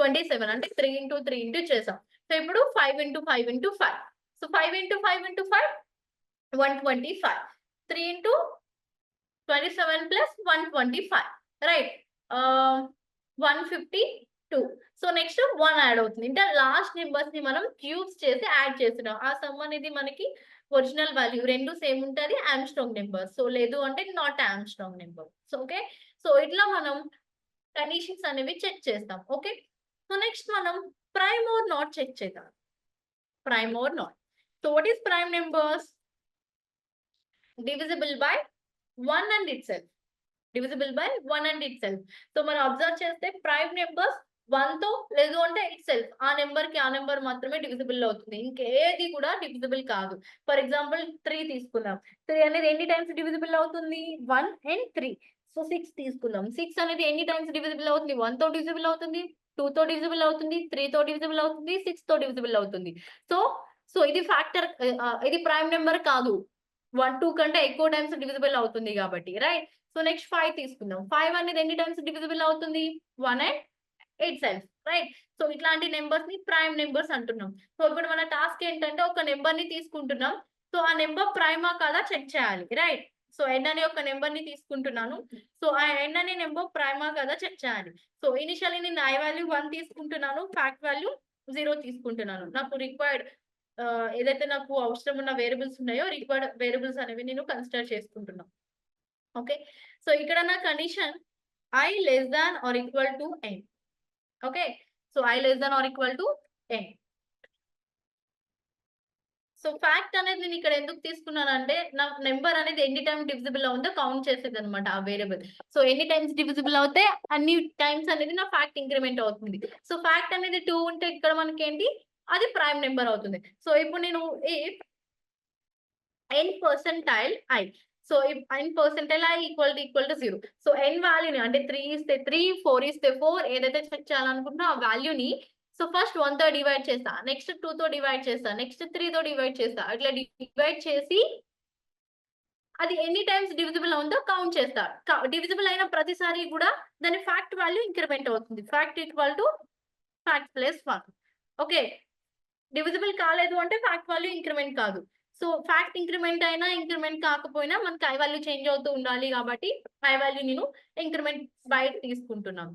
Speaker 1: 27 అంటే 3 ఇంటూ 3 ఇంటూ చేసాం. సో ఇప్పుడు 5 into 5 into 5. So 5 into 5 into 5 125. 3 into 27 plus 125, right? 152. So next 1 add అవుతుంది. అంటే లాస్ట్ నెంబర్స్ ని మనం క్యూబ్స్ చేసి యాడ్ చేస్తున్నాం. ఆ సమ్ అనేది మనకి ఒరిజినల్ వాల్యూ రెండు సేమ్ ఉంటది. Armstrong number. సో లేదు అంటే not Armstrong number. So okay. So ఇట్లా మనం కండిషన్స్ అనేవి చెక్ చేస్తాం. ఓకే. సో నెక్స్ట్ మనం ప్రైమ్ ఆర్ నాట్ చెక్ చేద్దాం. Prime or not. So what is prime numbers? Divisible by 1 and itself. Divisible by 1 and itself. So మనం observe చేస్తే prime numbers 1 తో లేదు అంటే ఇట్సెల్ఫ్ ఆ నెంబర్ కి ఆ నెంబర్ మాత్రమే డివిజిబుల్ అవుతుంది. ఇంకేది కూడా డివిజిబుల్ కాదు. ఫర్ ఎగ్జాంపుల్ 3 తీసుకుందాం. 3 అనేది ఎన్ని టైమ్స్ డివిజిబుల్ అవుతుంది? 1 అండ్ 3. సో 6 తీసుకుందాం. 6 అనేది ఎన్ని టైమ్స్ డివిజిబుల్ అవుతుంది? 1 తో డివిజిబుల్ అవుతుంది, 2 తో డివిజిబుల్ అవుతుంది, 3 తో డివిజిబుల్ అవుతుంది, 6 తో డివిజిబుల్ అవుతుంది. సో సో ఇది ఫ్యాక్టర్, ఇది ప్రైమ్ నెంబర్ కాదు. 1, 2 కంటే ఎక్కువ టైమ్స్ డివిజిబుల్ అవుతుంది కాబట్టి, రైట్? సో నెక్స్ట్ 5 తీసుకుందాం. 5 అనేది ఎన్ని టైమ్స్ డివిజిబుల్ అవుతుంది? 1 అండ్ ఇట్సెల్ఫ్, రైట్? సో ఇట్లాంటి నెంబర్స్ ని ప్రైమ్ నెంబర్స్ అంటున్నాం. సో ఇప్పుడు మన టాస్క్ ఏంటంటే ఒక నెంబర్ ని తీసుకుంటున్నాం. సో ఆ నెంబర్ ప్రైమా కాదా చెక్ చేయాలి, రైట్? సో n అనే ఒక నెంబర్ ని తీసుకుంటున్నాను. సో ఆ n అనే నెంబర్ ప్రైమా కాదా చెక్ చేయాలి. సో ఇనిషియల్లీ నేను i వాల్యూ 1 తీసుకుంటున్నాను, ఫ్యాక్ట్ వాల్యూ 0 తీసుకుంటున్నాను. నాకు రిక్వైర్డ్ ఏదైతే నాకు అవసరం ఉన్న వేరియబుల్స్ ఉన్నాయో రిక్వైర్డ్ వేరియబుల్స్ అనేవి నేను కన్సిడర్ చేసుకుంటున్నాను. ఓకే. సో ఇక్కడ నా condition i less than or equal to n. Okay. So i less than or equal to n. So fact అనేది నేను ఇక్కడ ఎందుకు తీసుకున్నానంటే నా నెంబర్ అనేది ఎన్ని టైమ్స్ డివిజిబుల్ ఉందో కౌంట్ చేసేది అనమాట ఆ వేరియబుల్. సో ఎన్ని టైమ్స్ డివిజిబుల్ అవుతే అన్ని టైమ్స్ అనేది నా ఫ్యాక్ట్ ఇంక్రిమెంట్ అవుతుంది. సో ఫ్యాక్ట్ అనేది 2 ఉంటే ఇక్కడ మనకి ఏంటి? అది ప్రైమ్ నెంబర్ అవుతుంది. సో ఇప్పుడు నేను n percentile i. So n percentile i equal to 0. So n వాల్యూని అంటే 3 ఇస్తే 3, 4 ఇస్తే 4 ఏదైతే చెక్ చేయాలనుకుంటున్నా ఆ వాల్యూని సో ఫస్ట్ 1 తో డివైడ్ చేస్తా, నెక్స్ట్ 2 తో డివైడ్ చేస్తా, నెక్స్ట్ 3 తో డివైడ్ చేస్తా. అట్లా డివైడ్ చేసి అది ఎన్ని టైమ్స్ డివిజిబుల్ ఉందో కౌంట్ చేస్తా. డివిజిబుల్ అయిన ప్రతిసారి కూడా దాని ఫ్యాక్ట్ వాల్యూ ఇంక్రిమెంట్ అవుతుంది. Fact equal to fact plus 1. Okay. Divisible కాలేదు అంటే ఫ్యాక్ట్ వాల్యూ ఇంక్రిమెంట్ కాదు. సో ఫ్యాక్ట్ ఇంక్రిమెంట్ అయినా ఇంక్రిమెంట్ కాకపోయినా మనకి ఐ వాల్యూ చేంజ్ అవుతూ ఉండాలి కాబట్టి ఐ వాల్యూ నేను ఇంక్రిమెంట్ బై తీసుకుంటున్నాను.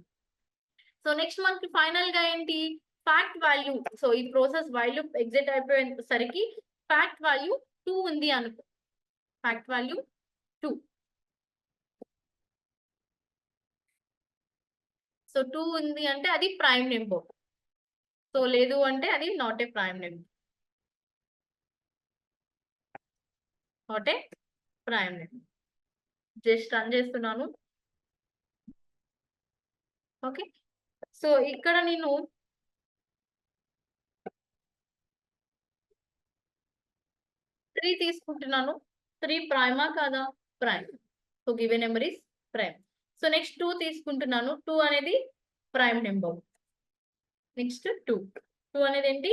Speaker 1: సో నెక్స్ట్ మనకి ఫైనల్ గా ఏంటి? Fact value. సో ఈ ప్రాసెస్ వాల్యూ ఎగ్జిట్ అయిపోయేసరికి ఫ్యాక్ట్ వాల్యూ 2 ఉంది అనుకో. Fact value 2. సో 2 ఉంది అంటే అది ప్రైమ్ నెంబర్. సో లేదు అంటే అది not a prime number. Not a prime number. Just run చేస్తున్నాను. ఓకే. సో ఇక్కడ నేను 3 తీసుకుంటున్నాను. 3 ప్రైమా కాదా? Prime. So given number is prime. So next 2 తీసుకుంటున్నాను. 2 అనేది ప్రైమ్ నెంబర్. నెక్స్ట్ 2. 2 అనేది ఏంటి?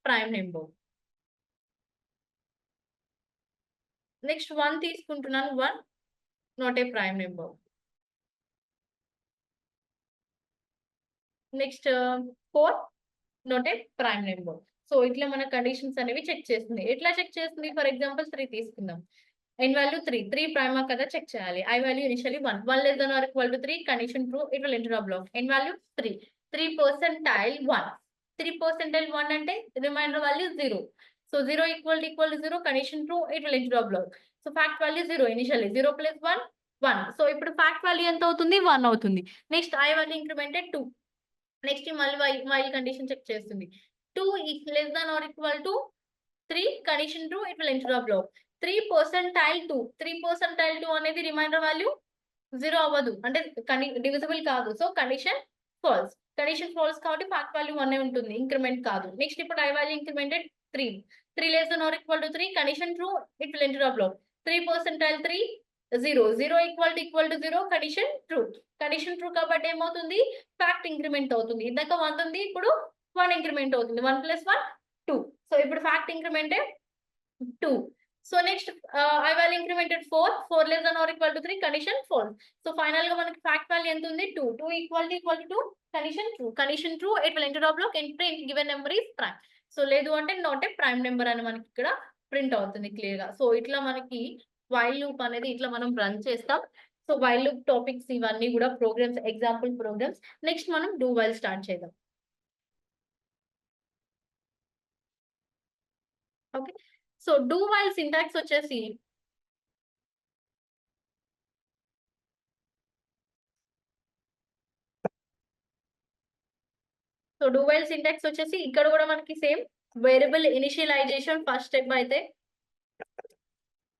Speaker 1: Prime number. నెక్స్ట్ 1 తీసుకుంటున్నాను. 1 not a prime number. Next 4 not a prime number. So ఇట్లా మన కండిషన్స్ అనేవి చెక్ చేస్తుంది. ఎట్లా చెక్ చేస్తుంది? ఫర్ ఎగ్జాంపుల్ 3 తీసుకుందాం. n వాల్యూ 3 ప్రైమా కదా చెక్ చేయాలి. I value initially 1 less than or equal to 3 condition true it will enter the block. n value 3 percentile 1 అంటే remainder value 0. So 0 equal to 0 condition true it will enter the block. So fact value 0 initially 0 plus 1. So ఇప్పుడు fact value ఎంత అవుతుంది? 1 అవుతుంది. Next I value incremented 2. Next మళ్ళీ while condition check చేస్తుంది. 2 is less than or equal to 3 condition true it will enter the block. 3 percentile 2 అనేది remainder value 0 అవ్వదు, అంటే divisible కాదు. సో కండిషన్ ఫాల్స్ కాబట్టి ఫ్యాక్ట్ వాల్యూ 1 ఉంటుంది, ఇంక్రిమెంట్ కాదు. Next ఇప్పుడు I value incremented 3 less than or equal to 3 condition true it will enter the block. 3 percentile 0 equal to 0 condition true కాబట్టి ఏమవుతుంది? ఫ్యాక్ట్ ఇంక్రిమెంట్ అవుతుంది. ఇందాక 1 ఉంది, ఇప్పుడు 1 ఇంక్రిమెంట్ అవుతుంది. 1 + 1 2. సో ఇప్పుడు fact increment 2. So next I value incremented 4 less than or equal to 3 condition false. So final గా మనకి ఫ్యాక్ట్ వాల్యూ ఎంత ఉంది? 2 equal to 2 condition true it will enter the block and print given number is prime. So లేదు అంటే not a prime number అని మనకి ఇక్కడ print అవుతుంది క్లియర్ గా. సో ఇట్లా మనకి వైల్ లూప్ అనేది ఇట్లా మనం రన్ చేస్తాం. సో వైల్ లూప్ టాపిక్స్ ఇవన్నీ కూడా ప్రోగ్రామ్స్, ఎగ్జాంపుల్ ప్రోగ్రామ్స్. నెక్స్ట్ మనం డూ వైల్ స్టార్ట్ చేద్దాం. Okay, so do while syntax వచ్చేసి ఇక్కడ కూడా మనకి same variable initialization first step అయితే.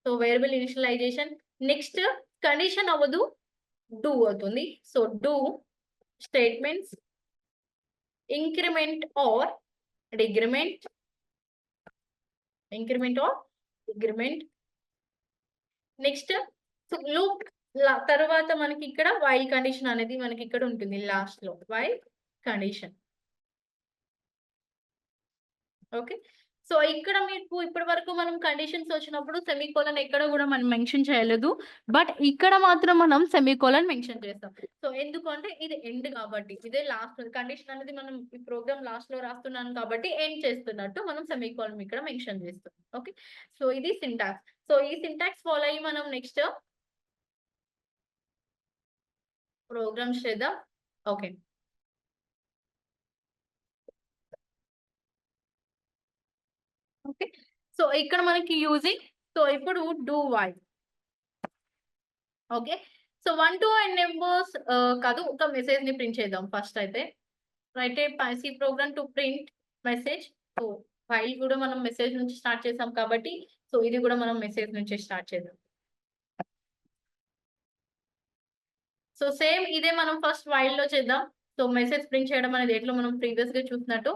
Speaker 1: So variable initialization next condition అవ్వదు, డూ అవుతుంది. So do statements increment or decrement next loop తర్వాత మనకి ఇక్కడ వైల్ కండిషన్ అనేది మనకి ఇక్కడ ఉంటుంది లాస్ట్ లో, వైల్ కండిషన్. ఓకే, సో ఇక్కడ మీకు ఇప్పటి వరకు మనం కండిషన్స్ వచ్చినప్పుడు సెమీకోలన్ ఎక్కడ కూడా మనం మెన్షన్ చేయలేదు, బట్ ఇక్కడ మాత్రం మనం సెమీకోలన్ మెన్షన్ చేస్తాం. సో ఎందుకంటే ఇది ఎండ్ కాబట్టి, ఇదే లాస్ట్ కండిషన్ అనేది మనం ఈ ప్రోగ్రామ్ లాస్ట్ లో రాస్తున్నాం కాబట్టి ఎండ్ చేస్తున్నట్టు మనం సెమీకోలన్ ఇక్కడ మెన్షన్ చేస్తాం. ఓకే, సో ఇది సింటాక్స్. సో ఈ సింటాక్స్ ఫాలో అయ్యి మనం నెక్స్ట్ ప్రోగ్రామ్స్ చేద్దాం. ఓకే, ఓకే, సో ఇక్కడ మనకి యూజింగ్, సో ఇప్పుడు do while. Okay, so 1 to n numbers కాదు, ఒక మెసేజ్ ని ప్రింట్ చేద్దాం ఫస్ట్ అయితే. Write a C program to print message. So while కూడా మనం మెసేజ్ నుంచి స్టార్ట్ చేసాం కాబట్టి, సో ఇది కూడా మనం మెసేజ్ నుంచి స్టార్ట్ చేద్దాం. సో సేమ్ ఇదే మనం ఫస్ట్ వైల్ లో చేద్దాం. సో మెసేజ్ ప్రింట్ చేయడం అనేది ఎట్లా మనం ప్రీవియస్ గా చూసినట్టు.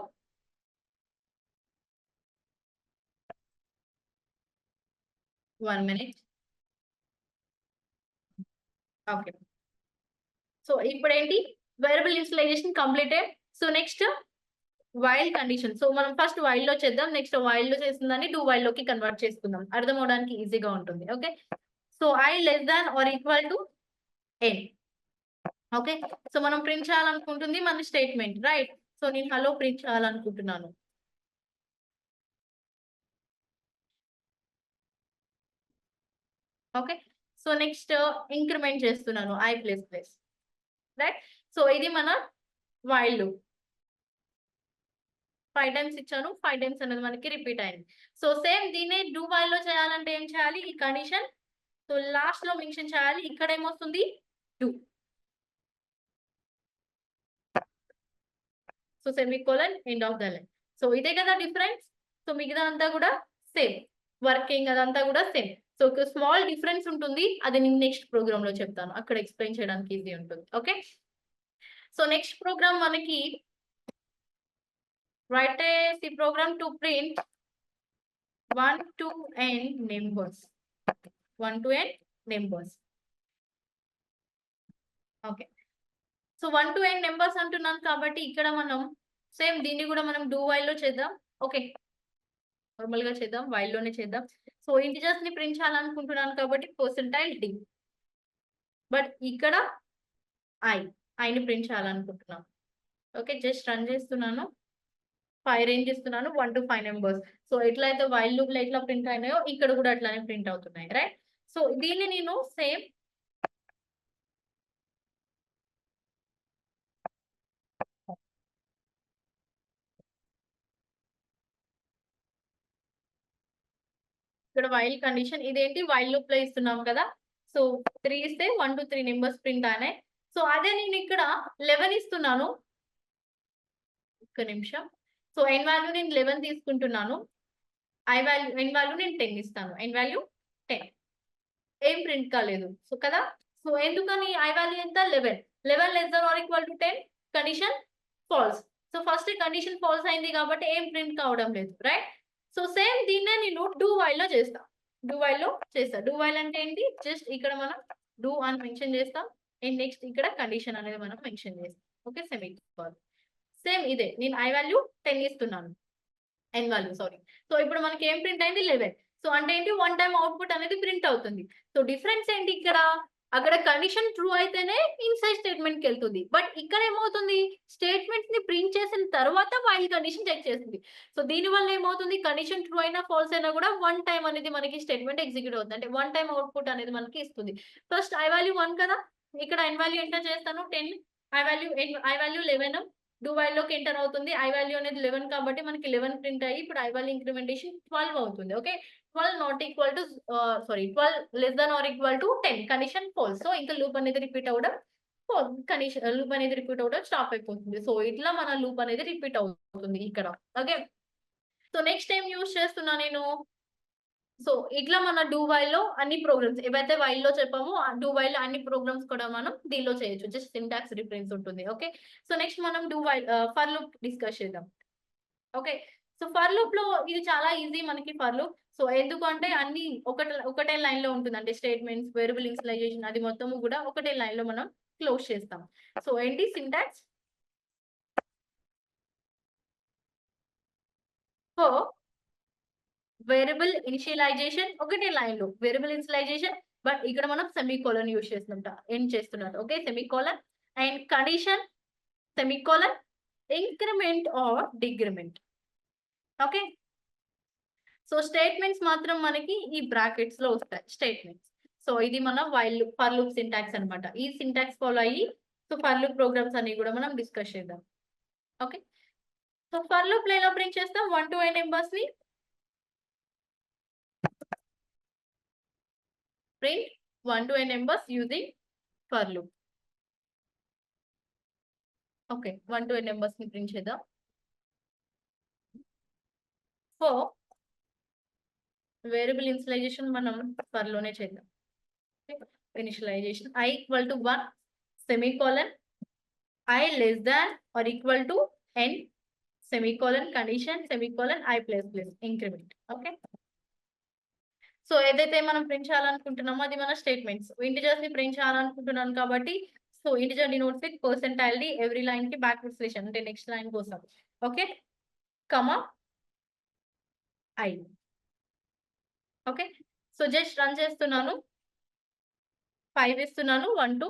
Speaker 1: One minute. ఓకే, సో ఇప్పుడు ఏంటి? Variable initialization completed. So next while condition. So మనం ఫస్ట్ వైల్ లో చేద్దాం, నెక్స్ట్ వైల్ లో చేసిన దాన్ని డూ వైల్ లోకి కన్వర్ట్ చేసుకుందాం, అర్థం అవడానికి ఈజీగా ఉంటుంది. Okay, so I less than or equal to n. Okay, so మనం ప్రింట్ చేయాలనుకుంటుంది మన స్టేట్మెంట్, రైట్? సో నేను హలో ప్రింట్ చేయాలనుకుంటున్నాను. ఓకే, సో నెక్స్ట్ ఇంక్రిమెంట్ చేస్తున్నాను I ప్లస్, రైట్? సో ఇది మన వైల్ లూప్. 5 టైమ్స్ ఇచ్చాను, 5 టైమ్స్ అనేది మనకి రిపీట్ అయింది. సో సేమ్ దీన్ని డూ వైల్ లో చేయాలంటే ఏం చేయాలి? ఈ కండిషన్ సో లాస్ట్ లో మెన్షన్ చేయాలి. ఇక్కడ ఏమొస్తుంది? Do. So semicolon end of the line. So ఇదే కదా డిఫరెన్స్. సో మిగతా అంతా కూడా సేమ్, వర్కింగ్ అదంతా కూడా సేమ్. సో ఒక స్మాల్ డిఫరెన్స్ ఉంటుంది, అది నేను నెక్స్ట్ ప్రోగ్రామ్ లో చెప్తాను, అక్కడ ఎక్స్ప్లెయిన్ చేయడానికి ఈజీ ఉంటుంది. ఓకే, సో నెక్స్ట్ ప్రోగ్రామ్ మనకి write a C program to print 1 to n numbers. 1 to n numbers. Okay, so 1 to n numbers అంటున్నాను కాబట్టి ఇక్కడ మనం సేమ్ దీన్ని కూడా మనం డూ వైల్ లో చేద్దాం. ఓకే, నార్మల్ గా చేద్దాం, వైల్ లోనే చేద్దాం. సో ఇంటిజర్స్ ని ప్రింట్ చేయాలనుకుంటున్నాను కాబట్టి పర్సెంటైల్ d, బట్ ఇక్కడ I ని ప్రింట్ చేయాలనుకుంటున్నాను. ఓకే, జస్ట్ రన్ చేస్తున్నాను. 5 రేంజ్ ఇస్తున్నాను 1 to 5 నెంబర్స్. సో ఎట్లయితే వైల్ లూప్ లో ఎట్లా ప్రింట్ అయినాయో ఇక్కడ కూడా అట్లానే ప్రింట్ అవుతున్నాయి, రైట్? సో దీన్ని నేను సేమ్ ఇక్కడ వైల్ కండిషన్ ఇదేంటి వైల్ లూప్ లో ఇస్తున్నాం కదా. సో 3 ఇస్తే 1 to 3 నెంబర్స్ ప్రింట్ అయినాయి. సో అదే నేను ఇక్కడ 11 ఇస్తున్నాను. ఒక్క నిమిషం. సో n వాల్యూ నేను 11 తీసుకుంటున్నాను. n వాల్యూ నేను 10 ఇస్తాను. n వాల్యూ 10 ఏం ప్రింట్ కాలేదు. సో కదా. సో ఎందుకని i వాల్యూ ఎంత 11 less than or equal to 10 condition false. So first condition false అయింది కాబట్టి ఏం ప్రింట్ కావడం లేదు, రైట్? సో సేమ్ దీన్నే నేను డూ వైల్ లో చేస్తా. డూ వైల్ అంటే ఏంటి? జస్ట్ ఇక్కడ మనం డూ అని మెన్షన్ చేస్తాం అండ్ నెక్స్ట్ ఇక్కడ కండిషన్ అనేది మనం మెన్షన్ చేస్తాం. Okay, semicolon. సేమ్ ఇదే నేను i వాల్యూ 10 ఇస్తున్నాను. n value sorry. సో ఇప్పుడు మనకి ఏం ప్రింట్ అయింది 11. సో అంటే ఏంటి 1 టైం అవుట్పుట్ అనేది ప్రింట్ అవుతుంది. సో డిఫరెన్స్ ఏంటి ఇక్కడ? అక్కడ కండిషన్ ట్రూ అయితేనే ఇన్సైడ్ స్టేట్మెంట్ కి వెళ్తుంది. బట్ ఇక్కడ ఏమవుతుంది? స్టేట్మెంట్స్ ని ప్రింట్ చేసిన తర్వాత వైల్ కండిషన్ చెక్ చేస్తుంది. సో దీని వల్ల ఏమవుతుంది? కండిషన్ ట్రూ అయినా ఫాల్స్ అయినా కూడా 1 టైం అనేది మనకి స్టేట్మెంట్ ఎగ్జిక్యూట్ అవుతుంది. అంటే 1 టైం అవుట్పుట్ అనేది మనకి ఇస్తుంది. ఫస్ట్ i వాల్యూ 1 కదా, ఇక్కడ n వాల్యూ ఎంటర్ చేస్తాను 10, i వాల్యూ 11. డూ వైల్ లోకి ఎంటర్ అవుతుంది. i వాల్యూ అనేది 11 కాబట్టి మనకి 11 ప్రింట్ అయ్యి ఇప్పుడు i వాల్యూ ఇంక్రిమెంటేషన్ 12 అవుతుంది. Okay, 12 not equal to 12 less than or equal to 10 condition false. So ఇంకా లూప్ అనేది రిపీట్ అవ్వడం లూప్ అనేది రిపీట్ అవ్వడం స్టాప్ అయిపోతుంది. సో ఇట్లా మన లూప్ అనేది రిపీట్ అవుతుంది ఇక్కడ. Okay, so next time use చేస్తున్నా నేను. సో ఇట్లా మన డూ వైల్ లో అన్ని ప్రోగ్రామ్స్ ఏవైతే వైల్ లో చెప్పామో ఆ డూ వైల్ లో అన్ని ప్రోగ్రామ్స్ కూడా మనం దీనిలో చేయొచ్చు. జస్ట్ సింటాక్స్ డిఫరెన్స్ ఉంటుంది. ఓకే, సో నెక్స్ట్ మనం do while for loop discuss చేద్దాం. ఓకే, సో ఫర్ లూప్ లో ఇది చాలా ఈజీ మనకి ఫర్ లూప్. సో ఎందుకంటే అన్ని ఒకటే లైన్ లో ఉంటుంది. అంటే స్టేట్మెంట్స్, వేరియబుల్ ఇనిషియలైజేషన్ అది మొత్తము కూడా ఒకటే లైన్ లో మనం క్లోజ్ చేస్తాం. సో ఏంటి సింటాక్స్? సో వేరియబుల్ ఇనిషియలైజేషన్ ఒకటే లైన్ లో వేరియబుల్ ఇనిషియలైజేషన్, బట్ ఇక్కడ మనం సెమీకోలన్ యూజ్ చేస్తుంటాం. ఏం చేస్తున్నారు? Okay, semicolon and condition semicolon increment or decrement. Okay, so statements మాత్రం మనకి ఈ బ్రాకెట్స్ లో వస్తాయి స్టేట్మెంట్స్. సో ఇది మన వైల్ ఫర్ లూప్ సింటాక్స్ అన్నమాట. ఈ సింటాక్స్ ఫాలో అయ్యి సో ఫర్ లూప్ ప్రోగ్రామ్స్ అన్ని కూడా మనం డిస్కస్ చేద్దాం. ఓకే, సో ఫర్ లూప్ లో ఎలా ప్రింట్ చేస్తాం? 1 to n నెంబర్స్ ని print 1 to n numbers using for loop. Okay, 1 to n numbers ని print చేద్దాం. సో వేరియబుల్ ఇనిషియలైజేషన్ మనం for లోనే చేద్దాం. Initialization i equal to 1 semicolon i less than or equal to n semicolon condition semicolon i plus plus increment. Okay, so ఏదైతే మనం print చేయాలనుకుంటున్నామో అది మన statements. Integers ని ప్రింట్ చేయాలనుకుంటున్నాను కాబట్టి so integer denotes with percentile D every line కి backward slash అంటే next line కోసం. Okay, comma I. Okay, so just run చేస్తున్నాను. 5 ఇస్తున్నాను 1 to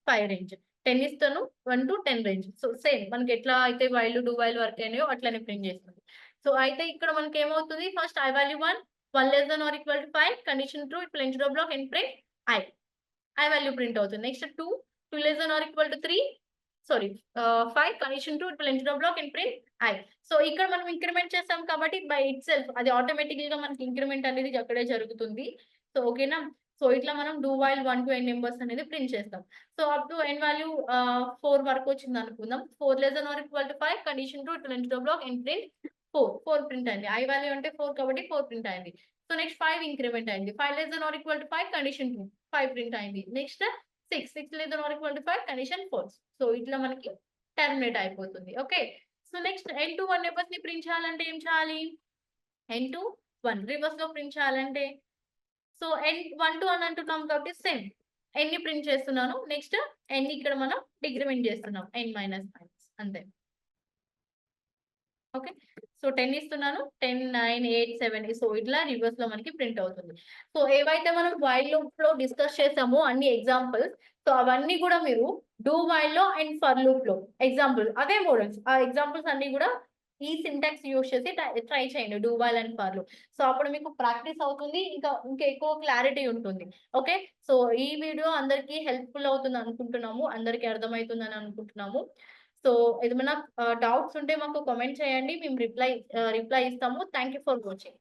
Speaker 1: 5 రేంజ్, 10 ఇస్తాను 1 to 10 రేంజ్. సో సేమ్ మనకి ఎట్లా అయితే వైల్ డూ వైల్ వర్క్ అయినాయో అట్లనే ప్రింట్ చేస్తుంది. సో అయితే ఇక్కడ మనకి ఏమవుతుంది? First i value 1 less than or equal to 5 condition true ఇప్పుడు end block and print i value print అవుతుంది. Next 2 less than or equal to 3 sorry 5 condition true ఇప్పుడు end block and print i. So ఇక్కడ మనం increment చేస్తాం కాబట్టి by it self అది ఆటోమేటికల్ గా మనకి ఇంక్రిమెంట్ అనేది అక్కడే జరుగుతుంది. సో ఓకేనా, సో ఇట్లా మనం do while 1 to n numbers అనేది ప్రింట్ చేస్తాం. So up to n value 4 వరకు వచ్చింది అనుకుందాం. 4 less than or equal to 5 condition true ఇప్పుడు end block and print 4 print అయింది. i వాల్యూ అంటే 4 కాబట్టి 4 ప్రింట్ అయింది. సో నెక్స్ట్ 5 ఇంక్రిమెంట్ అయింది. 5 less than or equal to 5 condition true 5 print అయింది. Next 6 less than or equal to 5 condition false. So ఇట్లా మనకి terminate అయిపోతుంది. Okay, so next n to 1 numbers ని ప్రింట్ చేయాలంటే ఏం చేయాలి? n to 1 రివర్స్ లో ప్రింట్ చేయాలంటే సో n 1 to 1 అంటున్నాం కాబట్టి సేమ్ n ని ప్రింట్ చేస్తున్నాను. నెక్స్ట్ n ఇక్కడ మనం డిక్రిమెంట్ చేస్తున్నాం n మైనస్ అంతే. ఓకే, సో 10 ఇస్తున్నాను 10 9 8 7 సో ఇట్లా రివర్స్ లో మనకి ప్రింట్ అవుతుంది. సో ఏవైతే మనం వైల్ లూప్ లో డిస్కస్ చేసామో అన్ని ఎగ్జాంపుల్స్ సో అవన్నీ కూడా మీరు డూ వైల్ లో అండ్ ఫర్ లూప్ లో ఎగ్జాంపుల్ అదే మోడల్స్ ఆ ఎగ్జాంపుల్స్ అన్ని కూడా ఈ సింటాక్స్ యూజ్ చేసి ట్రై చేయండి do while and for loop. So అప్పుడు మీకు ప్రాక్టీస్ అవుతుంది, ఇంకా ఎక్కువ క్లారిటీ ఉంటుంది. ఓకే, సో ఈ వీడియో అందరికీ హెల్ప్ఫుల్ అవుతుంది అనుకుంటున్నాము, అందరికీ అర్థమవుతుందని అనుకుంటున్నాము. సో ఏమైనా డౌట్స్ ఉంటే మాకు కామెంట్ చేయండి, మేము రిప్లై ఇస్తాము. Thank you for watching.